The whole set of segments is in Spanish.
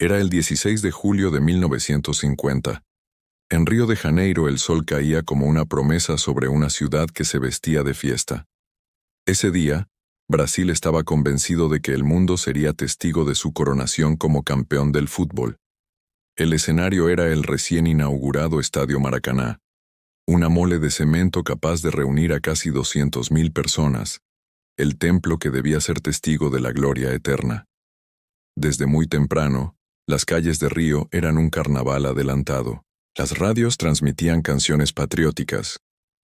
Era el 16 de julio de 1950. En Río de Janeiro el sol caía como una promesa sobre una ciudad que se vestía de fiesta. Ese día, Brasil estaba convencido de que el mundo sería testigo de su coronación como campeón del fútbol. El escenario era el recién inaugurado Estadio Maracaná, una mole de cemento capaz de reunir a casi 200.000 personas, el templo que debía ser testigo de la gloria eterna. Desde muy temprano, las calles de Río eran un carnaval adelantado. Las radios transmitían canciones patrióticas,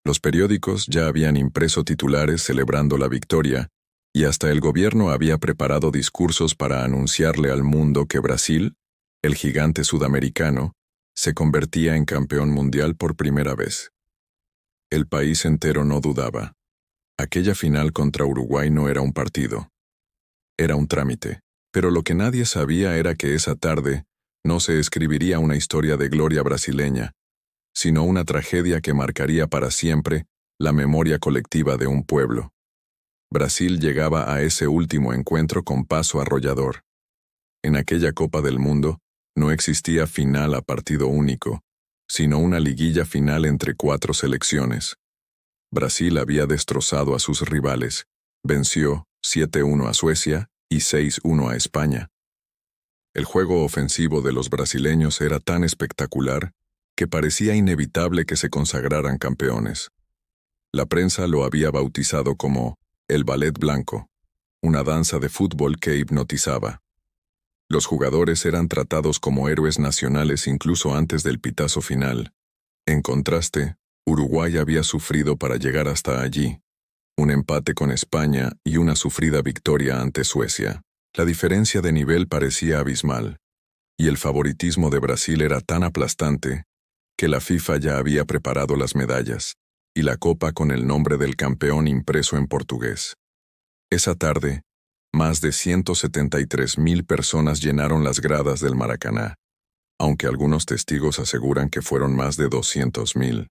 los periódicos ya habían impreso titulares celebrando la victoria, y hasta el gobierno había preparado discursos para anunciarle al mundo que Brasil, el gigante sudamericano, se convertía en campeón mundial por primera vez. El país entero no dudaba. Aquella final contra Uruguay no era un partido. Era un trámite. Pero lo que nadie sabía era que esa tarde no se escribiría una historia de gloria brasileña, sino una tragedia que marcaría para siempre la memoria colectiva de un pueblo. Brasil llegaba a ese último encuentro con paso arrollador. En aquella Copa del Mundo no existía final a partido único, sino una liguilla final entre 4 selecciones. Brasil había destrozado a sus rivales, venció 7-1 a Suecia y 6-1 a España. El juego ofensivo de los brasileños era tan espectacular que parecía inevitable que se consagraran campeones. La prensa lo había bautizado como el ballet blanco, una danza de fútbol que hipnotizaba. Los jugadores eran tratados como héroes nacionales incluso antes del pitazo final. En contraste, Uruguay había sufrido para llegar hasta allí. Un empate con España y una sufrida victoria ante Suecia. La diferencia de nivel parecía abismal, y el favoritismo de Brasil era tan aplastante que la FIFA ya había preparado las medallas y la copa con el nombre del campeón impreso en portugués. Esa tarde, más de 173.000 personas llenaron las gradas del Maracaná, aunque algunos testigos aseguran que fueron más de 200.000.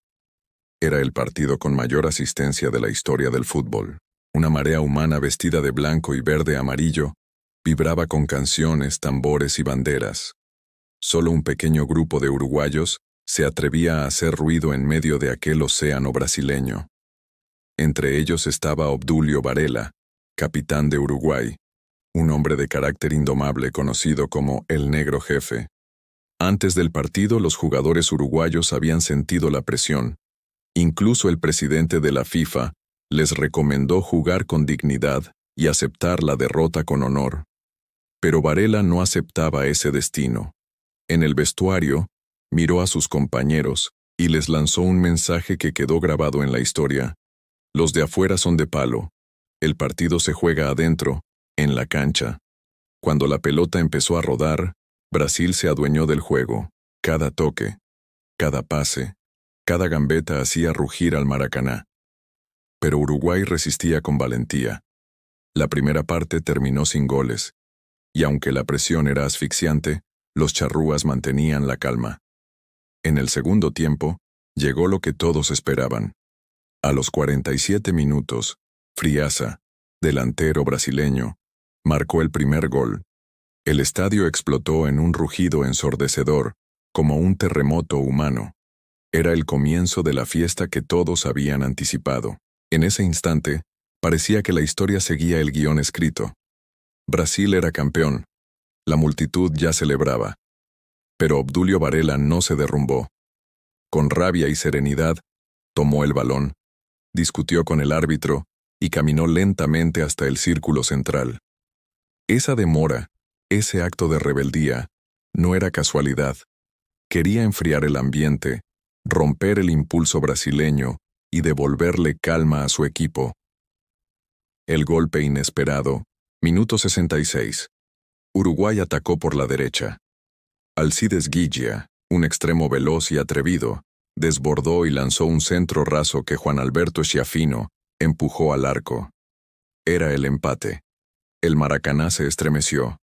Era el partido con mayor asistencia de la historia del fútbol. Una marea humana vestida de blanco y verde-amarillo vibraba con canciones, tambores y banderas. Solo un pequeño grupo de uruguayos se atrevía a hacer ruido en medio de aquel océano brasileño. Entre ellos estaba Obdulio Varela, capitán de Uruguay, un hombre de carácter indomable conocido como el Negro Jefe. Antes del partido, los jugadores uruguayos habían sentido la presión. Incluso el presidente de la FIFA les recomendó jugar con dignidad y aceptar la derrota con honor. Pero Varela no aceptaba ese destino. En el vestuario, miró a sus compañeros y les lanzó un mensaje que quedó grabado en la historia. Los de afuera son de palo. El partido se juega adentro, en la cancha. Cuando la pelota empezó a rodar, Brasil se adueñó del juego. Cada toque, cada pase, cada gambeta hacía rugir al Maracaná. Pero Uruguay resistía con valentía. La primera parte terminó sin goles, y aunque la presión era asfixiante, los charrúas mantenían la calma. En el segundo tiempo, llegó lo que todos esperaban. A los 47 minutos, Friaza, delantero brasileño, marcó el primer gol. El estadio explotó en un rugido ensordecedor, como un terremoto humano. Era el comienzo de la fiesta que todos habían anticipado. En ese instante, parecía que la historia seguía el guión escrito. Brasil era campeón. La multitud ya celebraba. Pero Obdulio Varela no se derrumbó. Con rabia y serenidad, tomó el balón, discutió con el árbitro y caminó lentamente hasta el círculo central. Esa demora, ese acto de rebeldía, no era casualidad. Quería enfriar el ambiente, romper el impulso brasileño y devolverle calma a su equipo. El golpe inesperado, minuto 66. Uruguay atacó por la derecha. Alcides Guilla, un extremo veloz y atrevido, desbordó y lanzó un centro raso que Juan Alberto Schiaffino empujó al arco. Era el empate. El Maracaná se estremeció,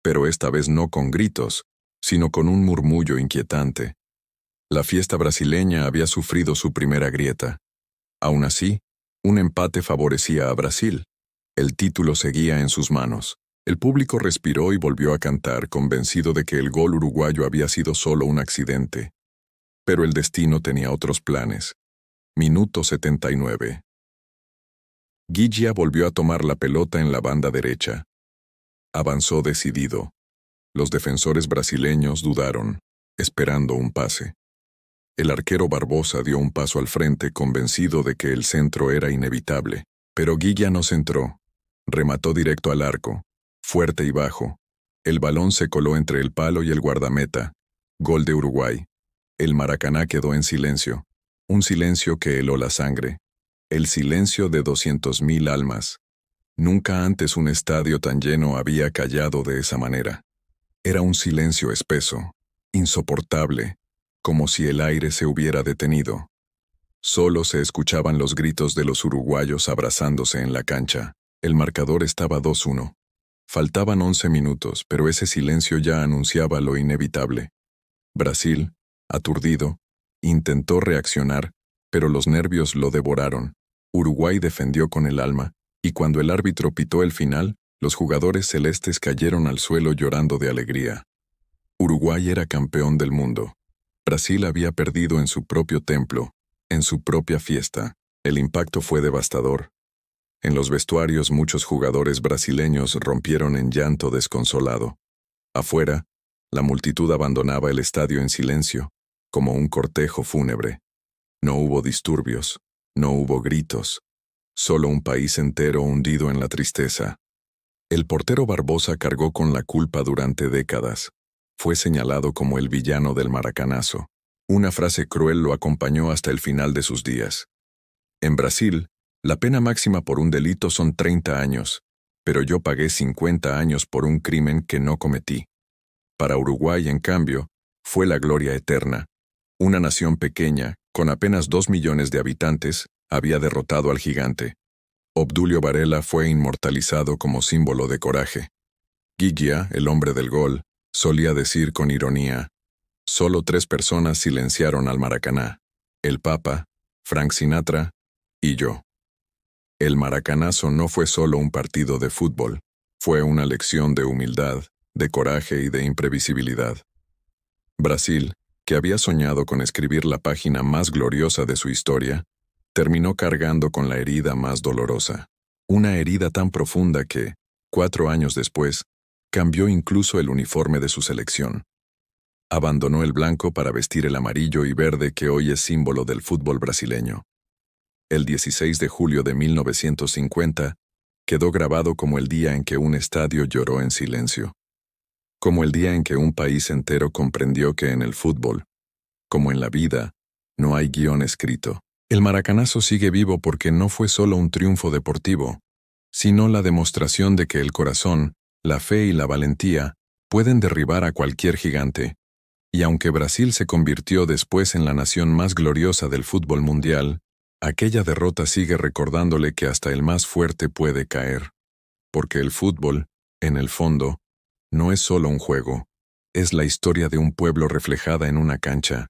pero esta vez no con gritos, sino con un murmullo inquietante. La fiesta brasileña había sufrido su primera grieta. Aún así, un empate favorecía a Brasil. El título seguía en sus manos. El público respiró y volvió a cantar, convencido de que el gol uruguayo había sido solo un accidente. Pero el destino tenía otros planes. Minuto 79. Guilla volvió a tomar la pelota en la banda derecha. Avanzó decidido. Los defensores brasileños dudaron, esperando un pase. El arquero Barbosa dio un paso al frente, convencido de que el centro era inevitable. Pero Guilla no centró. Remató directo al arco, fuerte y bajo. El balón se coló entre el palo y el guardameta. Gol de Uruguay. El Maracaná quedó en silencio. Un silencio que heló la sangre. El silencio de 200.000 almas. Nunca antes un estadio tan lleno había callado de esa manera. Era un silencio espeso, insoportable, como si el aire se hubiera detenido. Solo se escuchaban los gritos de los uruguayos abrazándose en la cancha. El marcador estaba 2-1. Faltaban 11 minutos, pero ese silencio ya anunciaba lo inevitable. Brasil, aturdido, intentó reaccionar, pero los nervios lo devoraron. Uruguay defendió con el alma, y cuando el árbitro pitó el final, los jugadores celestes cayeron al suelo llorando de alegría. Uruguay era campeón del mundo. Brasil había perdido en su propio templo, en su propia fiesta. El impacto fue devastador. En los vestuarios muchos jugadores brasileños rompieron en llanto desconsolado. Afuera, la multitud abandonaba el estadio en silencio, como un cortejo fúnebre. No hubo disturbios, no hubo gritos, solo un país entero hundido en la tristeza. El portero Barbosa cargó con la culpa durante décadas. Fue señalado como el villano del maracanazo. Una frase cruel lo acompañó hasta el final de sus días. En Brasil, la pena máxima por un delito son 30 años, pero yo pagué 50 años por un crimen que no cometí. Para Uruguay, en cambio, fue la gloria eterna. Una nación pequeña, con apenas 2 millones de habitantes, había derrotado al gigante. Obdulio Varela fue inmortalizado como símbolo de coraje. Guilla, el hombre del gol, solía decir con ironía: solo 3 personas silenciaron al Maracaná: el Papa, Frank Sinatra y yo. El maracanazo no fue solo un partido de fútbol, fue una lección de humildad, de coraje y de imprevisibilidad. Brasil, que había soñado con escribir la página más gloriosa de su historia, terminó cargando con la herida más dolorosa. Una herida tan profunda que, 4 años después, cambió incluso el uniforme de su selección. Abandonó el blanco para vestir el amarillo y verde que hoy es símbolo del fútbol brasileño. El 16 de julio de 1950 quedó grabado como el día en que un estadio lloró en silencio. Como el día en que un país entero comprendió que en el fútbol, como en la vida, no hay guión escrito. El maracanazo sigue vivo porque no fue solo un triunfo deportivo, sino la demostración de que el corazón, la fe y la valentía pueden derribar a cualquier gigante. Y aunque Brasil se convirtió después en la nación más gloriosa del fútbol mundial, aquella derrota sigue recordándole que hasta el más fuerte puede caer. Porque el fútbol, en el fondo, no es solo un juego, es la historia de un pueblo reflejada en una cancha.